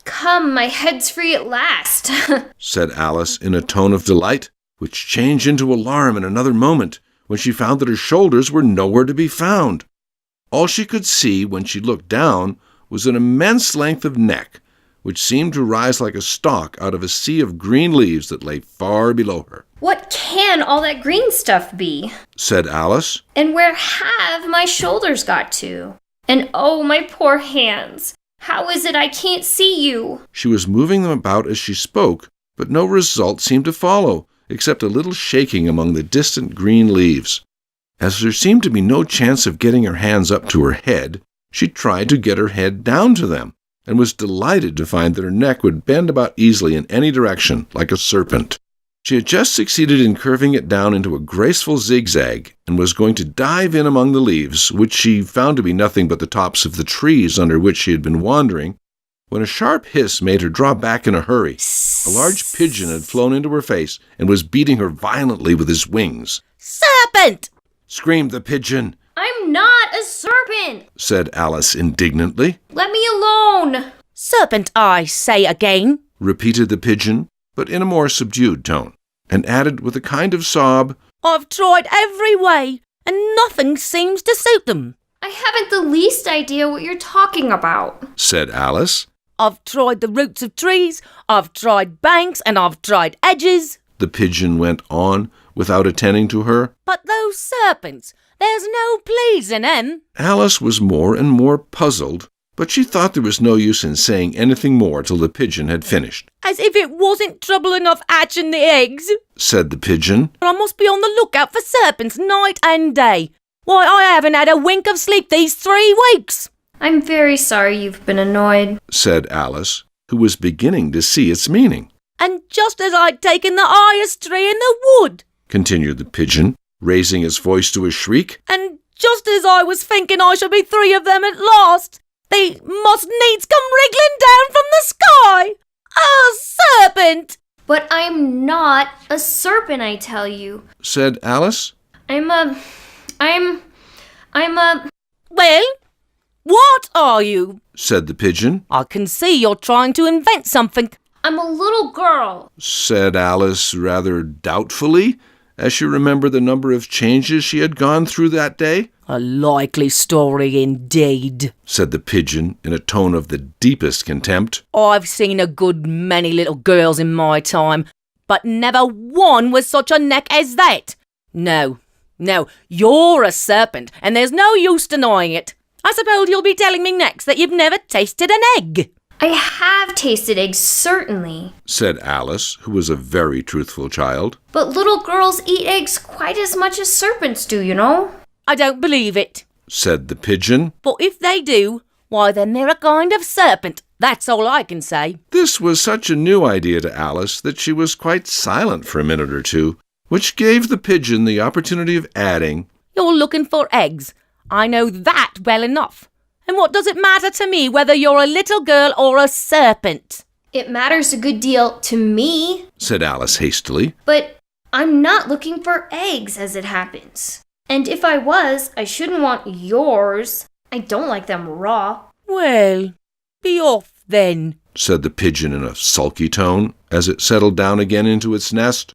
Come, my head's free at last, said Alice in a tone of delight, which changed into alarm in another moment, when she found that her shoulders were nowhere to be found. All she could see when she looked down was an immense length of neck, which seemed to rise like a stalk out of a sea of green leaves that lay far below her. What can all that green stuff be? Said Alice. And where have my shoulders got to? And oh, my poor hands! How is it I can't see you? She was moving them about as she spoke, but no result seemed to follow, except a little shaking among the distant green leaves. As there seemed to be no chance of getting her hands up to her head, she tried to get her head down to them, and was delighted to find that her neck would bend about easily in any direction, like a serpent. She had just succeeded in curving it down into a graceful zigzag, and was going to dive in among the leaves, which she found to be nothing but the tops of the trees under which she had been wandering, when a sharp hiss made her draw back in a hurry. A large pigeon had flown into her face, and was beating her violently with his wings. "Serpent!" screamed the pigeon. I'm not a serpent, said Alice indignantly. Let me alone. "Serpent, I say again," repeated the pigeon, but in a more subdued tone, and added with a kind of sob, "I've tried every way, and nothing seems to suit them." I haven't the least idea what you're talking about, said Alice. "I've tried the roots of trees, I've tried banks, and I've tried edges," the pigeon went on, without attending to her. "but those serpents, there's no pleasing 'em." Alice was more and more puzzled, but she thought there was no use in saying anything more till the pigeon had finished. "As if it wasn't trouble enough hatching the eggs," said the pigeon. "I must be on the lookout for serpents night and day. Why, I haven't had a wink of sleep these 3 weeks." I'm very sorry you've been annoyed, said Alice, who was beginning to see its meaning. "And just as I'd taken the highest tree in the wood," continued the pigeon, raising his voice to a shriek. "and just as I was thinking I should be 3 of them at last, they must needs come wriggling down from the sky. A serpent!" But I'm not a serpent, I tell you. Said Alice. "Well, what are you?" Said the pigeon. "I can see you're trying to invent something." I'm a little girl, said Alice rather doubtfully, as she remembered the number of changes she had gone through that day. "A likely story indeed," said the pigeon in a tone of the deepest contempt. "I've seen a good many little girls in my time, but never one with such a neck as that. No, you're a serpent, and there's no use denying it. I suppose you'll be telling me next that you've never tasted an egg." I have tasted eggs, certainly, said Alice, who was a very truthful child. But little girls eat eggs quite as much as serpents do, you know. "I don't believe it," said the pigeon. "but if they do, why then they're a kind of serpent. That's all I can say." This was such a new idea to Alice that she was quite silent for a minute or two, which gave the pigeon the opportunity of adding, "You're looking for eggs. I know that well enough. And what does it matter to me whether you're a little girl or a serpent?" It matters a good deal to me, said Alice hastily. But I'm not looking for eggs, as it happens. And if I was, I shouldn't want yours. I don't like them raw. "Well, be off then," said the pigeon in a sulky tone, as it settled down again into its nest.